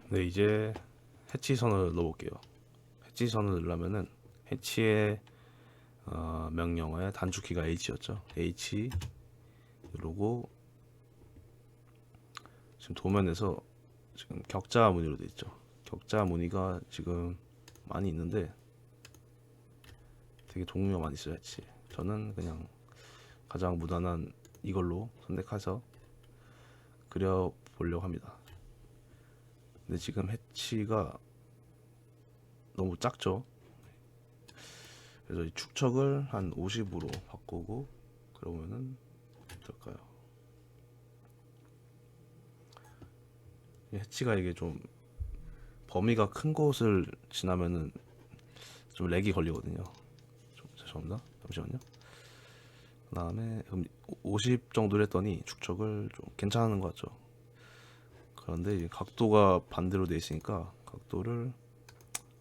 네, 이제 해치선을 넣어볼게요. 해치선을 넣으려면은 해치의 명령어의 단축키가 H였죠. H 누르고 지금 도면에서 지금 격자 무늬로 되어 있죠. 격자 무늬가 지금 많이 있는데 되게 종류가 많이 있어요. 해치. 저는 그냥 가장 무난한 이걸로 선택해서 그려보려고 합니다. 근데 지금 해치가 너무 작죠. 그래서 이 축척을 한 50으로 바꾸고 그러면은 어떨까요? 해치가 이게 좀 범위가 큰 곳을 지나면은 좀 렉이 걸리거든요. 좀 죄송합니다. 잠시만요. 그 다음에 50 정도로 했더니 축척을 좀 괜찮은 것 같죠. 그런데 이제 각도가 반대로 돼 있으니까 각도를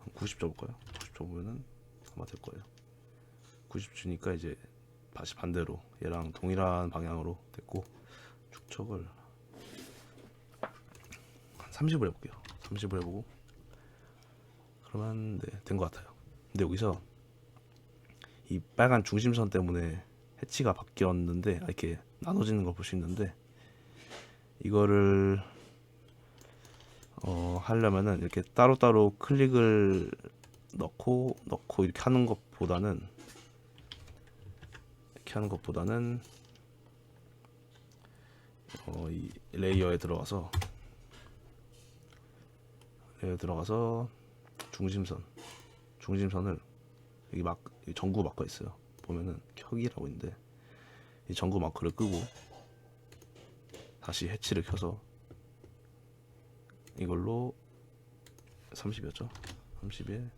한 90 줘볼까요? 90 줘보면은 아마 될 거예요. 90 주니까 이제 다시 반대로 얘랑 동일한 방향으로 됐고, 축척을 한 30을 해볼게요. 30을 해보고 그러면 네, 된 것 같아요. 근데 여기서 이 빨간 중심선 때문에 해치가 바뀌었는데 이렇게 나눠지는 걸 볼 수 있는데, 이거를 하려면은 이렇게 따로따로 클릭을 넣고 이렇게 하는 것보다는 이 레이어에 들어가서 중심선을 여기 막 전구 마커 있어요. 보면은 켜기라고 있는데 이 전구 마커를 끄고 다시 해치를 켜서 이걸로 30이었죠. 30에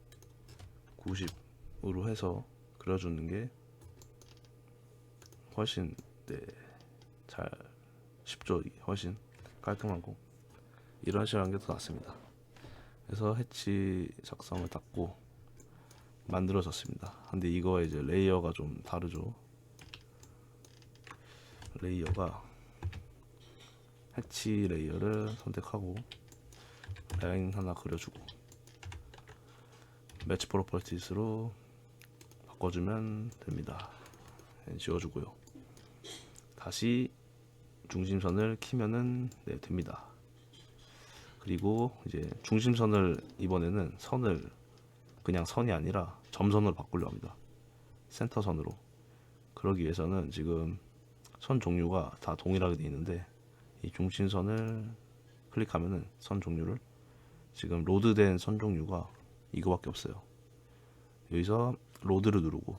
90으로 해서 그려주는 게 훨씬 잘 쉽죠. 훨씬 깔끔하고 이런 식으로 하는 게 더 낫습니다. 그래서 해치 작성을 닫고 만들어졌습니다. 근데 이거 이제 레이어가 좀 다르죠. 레이어가 해치 레이어를 선택하고 라인 하나 그려주고 매치 프로퍼티스로 바꿔주면 됩니다. 지워주고요. 다시 중심선을 키면은 네, 됩니다. 그리고 이제 중심선을 이번에는 선을 그냥 선이 아니라 점선으로 바꾸려고 합니다. 센터선으로. 그러기 위해서는 지금 선 종류가 다 동일하게 되어 있는데 이 중심선을 클릭하면은 선 종류를 지금 로드된 선 종류가 이거밖에 없어요. 여기서 로드를 누르고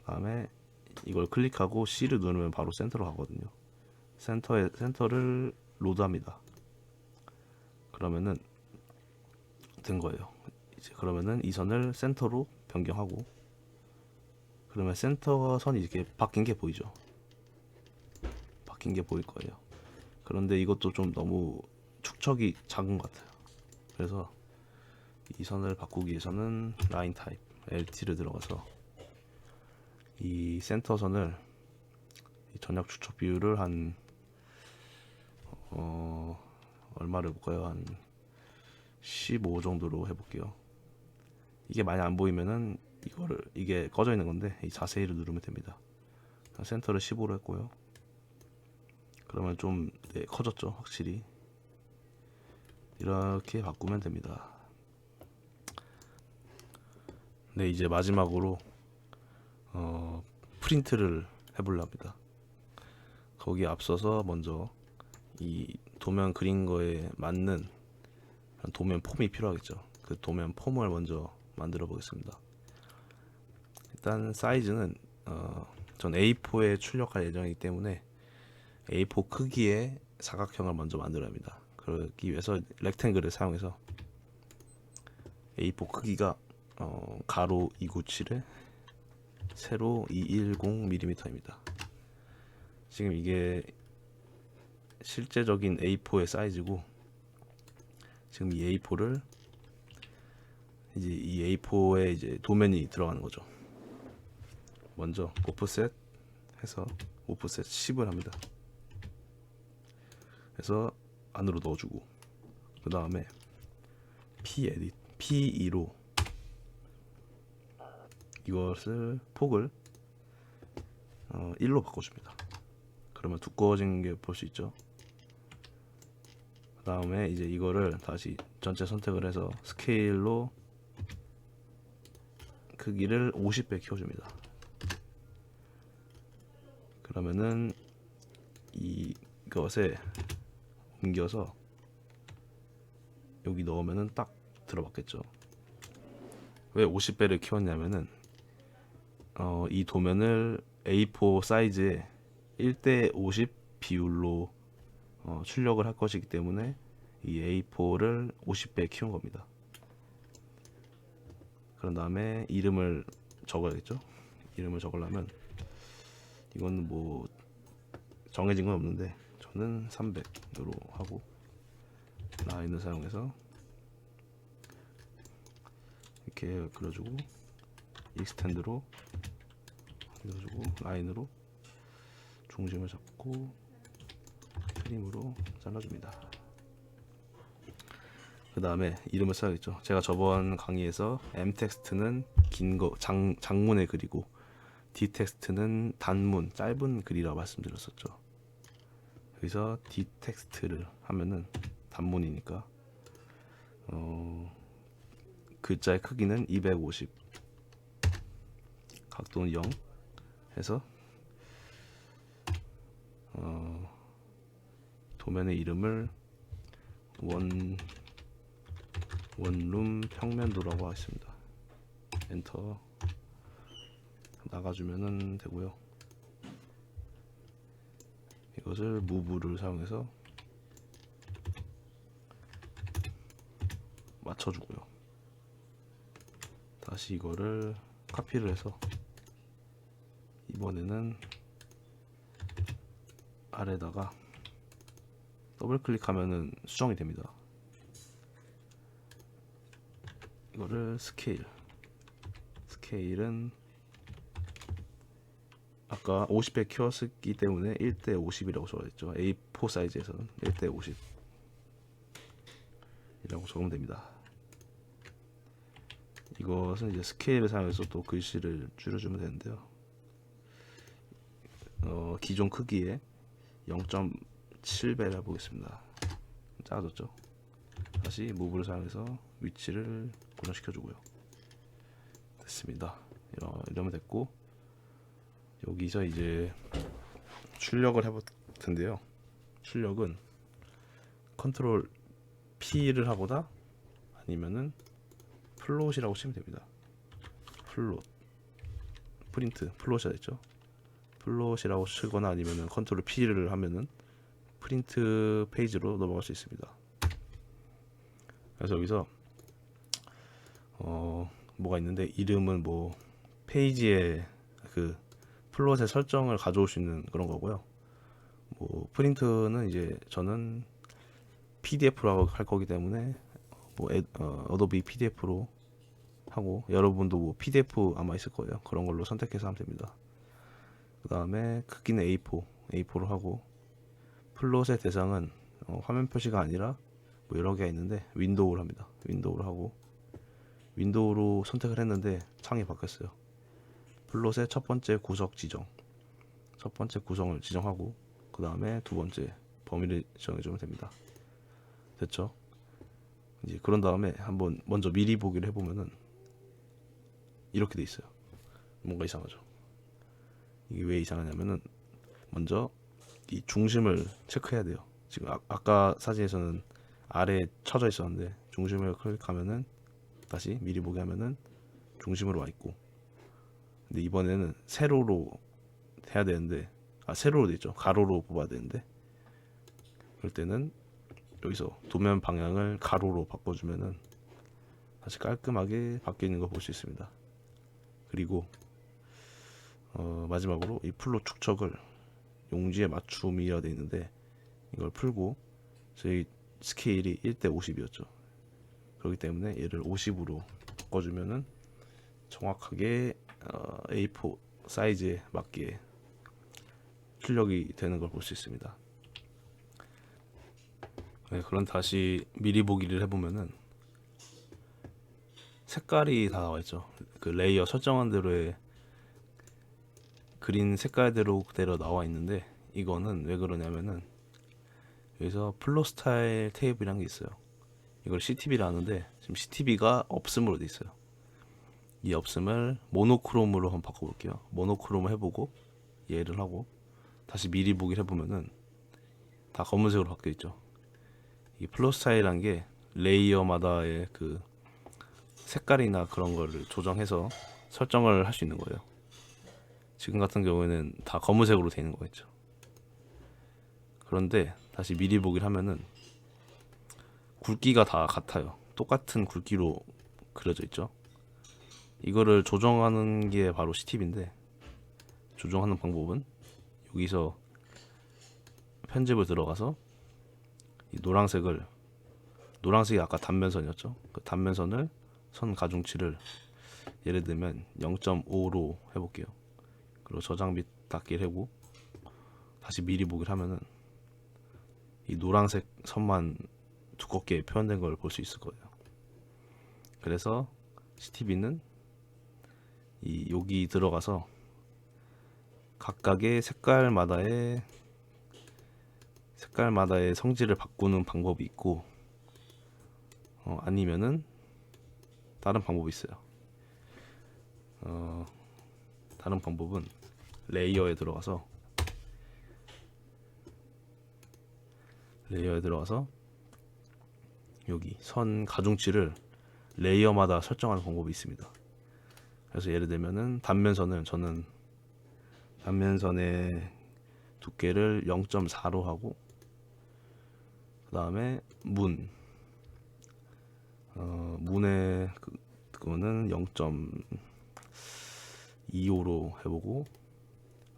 다음에 이걸 클릭하고 C를 누르면 바로 센터로 가거든요. 센터를 로드합니다. 그러면은 된 거예요. 이제 그러면은 이 선을 센터로 변경하고 그러면 센터 선이 이렇게 바뀐 게 보이죠. 바뀐 게 보일 거예요. 그런데 이것도 좀 너무 축척이 작은 것 같아요. 그래서 이 선을 바꾸기 위해서는 라인 타입 LT를 들어가서 이 센터 선을 이 전약 축척 비율을 한 얼마를 해볼까요? 한 15 정도로 해볼게요. 이게 많이 안 보이면은 이게 꺼져 있는 건데 이 자세히를 누르면 됩니다. 센터를 15로 했고요. 그러면 좀 커졌죠, 확실히. 이렇게 바꾸면 됩니다. 네, 이제 마지막으로 프린트를 해보려 합니다. 거기에 앞서서 먼저 이 도면 그린 거에 맞는 도면 폼이 필요하겠죠. 그 도면 폼을 먼저 만들어 보겠습니다. 일단 사이즈는 전 A4에 출력할 예정이기 때문에 A4 크기의 사각형을 먼저 만들어야 합니다. 그러기 위해서 렉탱글을 사용해서 A4 크기가 가로 297에 세로 210mm입니다. 지금 이게 실제적인 A4의 사이즈고, 지금 이 A4를 이제 이 A4에 이제 도면이 들어가는 거죠. 먼저 오프셋 해서 오프셋 10을 합니다. 그래서 안으로 넣어주고 그 다음에 p-edit p2로 이것을 폭을 1로 바꿔줍니다. 그러면 두꺼워진 게 볼 수 있죠. 그 다음에 이제 이거를 다시 전체 선택을 해서 스케일로 크기를 50배 키워줍니다. 그러면은 이것에 옮겨서 여기 넣으면은 딱 들어맞겠죠. 왜 50배를 키웠냐면은 이 도면을 A4 사이즈에 1대 50 비율로 출력을 할 것이기 때문에 이 A4를 50배 키운 겁니다. 그런 다음에 이름을 적어야겠죠. 이름을 적으려면 이건 뭐 정해진 건 없는데 저는 300으로 하고 라인을 사용해서 이렇게 그려주고 익스텐드로 그려주고 라인으로 중심을 잡고 트림으로 잘라줍니다. 그 다음에 이름을 써야겠죠. 제가 저번 강의에서 M 텍스트는 긴 거 장문의 글이고 D 텍스트는 단문 짧은 글이라고 말씀드렸었죠. 여기서 D 텍스트를 하면은 단문이니까 글자의 크기는 250 각도는 0 해서 도면의 이름을 원룸 평면도라고 하겠습니다. 엔터 나가주면은 되고요. 이것을 무브를 사용해서 맞춰주고요. 다시 이거를 카피를 해서 이번에는 아래다가 더블 클릭하면은 수정이 됩니다. 이거를 스케일은 아까 50배 키웠기 때문에 1대 50이라고 적어야겠죠. A4 사이즈에서는 1대 50 이라고 적으면 됩니다. 이것은 이제 스케일을 사용해서 또 글씨를 줄여주면 되는데요. 기존 크기에 0.7배를 해보겠습니다. 작아졌죠. 다시 무브를 사용해서 위치를 고정시켜주고요. 됐습니다. 이러면 됐고, 여기서 이제 출력을 해볼 텐데요. 출력은 컨트롤 P를 하거나 아니면은 플롯이라고 치면 됩니다. 플롯이 됐죠. 플롯이라고 치거나 아니면은 컨트롤 P를 하면은 프린트 페이지로 넘어갈 수 있습니다. 그래서 여기서 뭐가 있는데, 이름은 뭐 페이지에 그 플롯의 설정을 가져올 수 있는 그런 거고요. 뭐 프린트는 이제 저는 PDF로 할 거기 때문에 뭐 어도비 PDF로 하고, 여러분도 뭐 PDF 아마 있을 거예요. 그런 걸로 선택해서 하면 됩니다. 그 다음에 크기는 A4로 하고, 플롯의 대상은 화면 표시가 아니라 뭐 여러 개가 있는데 윈도우를 합니다. 윈도우로 하고, 윈도우로 선택을 했는데 창이 바뀌었어요. 플롯의 첫 번째 구성을 지정하고, 그 다음에 두 번째 범위를 지정해주면 됩니다. 됐죠? 이제 그런 다음에 한번 먼저 미리 보기를 해보면은 이렇게 돼 있어요. 뭔가 이상하죠? 이게 왜 이상하냐면은, 먼저 이 중심을 체크해야 돼요. 지금 아까 사진에서는 아래에 쳐져 있었는데, 중심을 클릭하면은 다시 미리 보기 하면은 중심으로 와 있고, 근데 이번에는 세로로 해야 되는데, 세로로 돼 있죠. 가로로 뽑아야 되는데, 그럴 때는 여기서 도면 방향을 가로로 바꿔주면은 다시 깔끔하게 바뀌는 걸 볼 수 있습니다. 그리고 마지막으로 이 플롯 축척을 용지에 맞춤이라 되어 있는데, 이걸 풀고 저희 스케일이 1대 50이었죠. 그렇기 때문에 얘를 50으로 바꿔주면은 정확하게 A4 사이즈에 맞게 출력이 되는 걸 볼 수 있습니다. 네, 그럼 다시 미리 보기를 해보면은 색깔이 다 나와 있죠. 그 레이어 설정한 대로의 그린 색깔대로 그대로 나와 있는데, 이거는 왜 그러냐면은 여기서 플로 스타일 테이블이란 게 있어요. 이걸 CTB라 하는데 지금 CTB가 없음으로 돼 있어요. 이 없음을 모노크롬으로 한번 바꿔볼게요. 모노크롬 해보고 얘를 하고 다시 미리 보기를 해보면은 다 검은색으로 바뀌어 있죠. 이 플로 스타일이란 게 레이어마다의 그 색깔이나 그런 거를 조정해서 설정을 할 수 있는 거예요. 지금 같은 경우에는 다 검은색으로 되어 있는 거겠죠. 그런데 다시 미리 보기를 하면은 굵기가 다 같아요. 똑같은 굵기로 그려져 있죠. 이거를 조정하는 게 바로 CTB인데, 조정하는 방법은 여기서 편집을 들어가서 이 노란색이 아까 단면선이었죠. 그 단면선을 선 가중치를 예를 들면 0.5로 해볼게요. 그리고 저장 및 닫기를 하고 다시 미리 보기를 하면은 이 노란색 선만 두껍게 표현된 걸 볼 수 있을 거예요. 그래서 CTB는 이 여기 들어가서 각각의 색깔마다의 성질을 바꾸는 방법이 있고, 아니면은 다른 방법이 있어요. 다른 방법은 레이어에 들어가서 여기 선 가중치를 레이어마다 설정하는 방법이 있습니다. 그래서 예를 들면은 저는 단면선의 두께를 0.4로 하고, 그 다음에 문의 그거는 0.25로 해보고,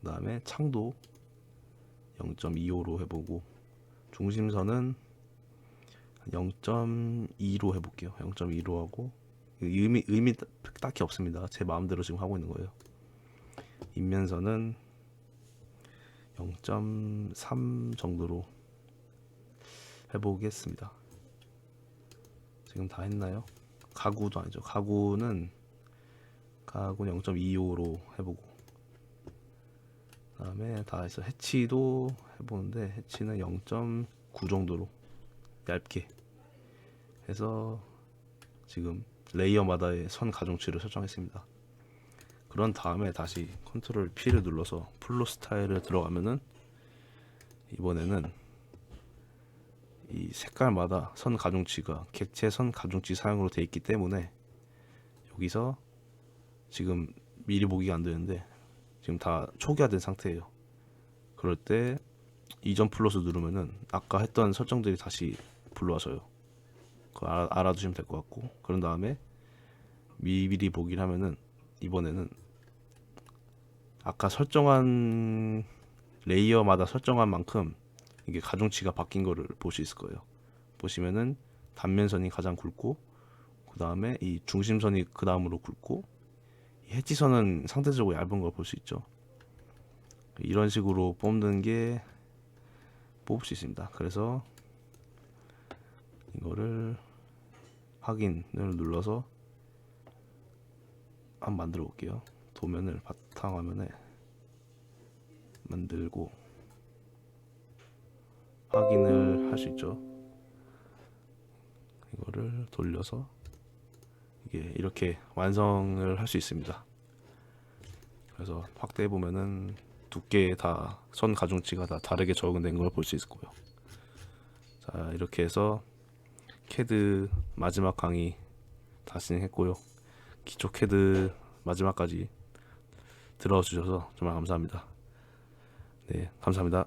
그 다음에 창도 0.25로 해보고, 중심선은 0.2로 해볼게요. 0.2로 하고, 의미 딱히 없습니다. 제 마음대로 지금 하고 있는 거예요. 인면선은 0.3 정도로 해보겠습니다. 지금 다 했나요? 가구도 아니죠. 가구는 0.25로 해보고, 그 다음에 다 해서 해치도 해보는데 해치는 0.9 정도로 얇게 해서 지금 레이어마다의 선 가중치를 설정했습니다. 그런 다음에 다시 컨트롤 P를 눌러서 플로 스타일을 들어가면은 이번에는 이 색깔마다 선 가중치가 객체 선 가중치 사용으로 되어 있기 때문에 여기서 지금 미리 보기가 안 되는데 지금 다 초기화된 상태예요. 그럴 때 이전 플러스 누르면은 아까 했던 설정들이 다시 불러와서요. 그거 알아두시면 될 것 같고, 그런 다음에 미리 보기를 하면은 이번에는 아까 설정한 레이어마다 설정한 만큼 이게 가중치가 바뀐 거를 볼 수 있을 거예요. 보시면은 단면선이 가장 굵고, 그 다음에 이 중심선이 그 다음으로 굵고, 이 해지선은 상대적으로 얇은 걸 볼 수 있죠. 이런 식으로 뽑을 수 있습니다. 그래서 이거를 확인을 눌러서 한번 만들어 볼게요. 도면을 바탕화면에 만들고 확인을 할 수 있죠. 이거를 돌려서 이게 이렇게 완성을 할 수 있습니다. 그래서 확대해 보면은 두께 다 선 가중치가 다 다르게 적용된 걸 볼 수 있을 거예요. 자, 이렇게 해서 캐드 마지막 강의 다 진행했고요. 기초 캐드 마지막까지 들어주셔서 정말 감사합니다. 네, 감사합니다.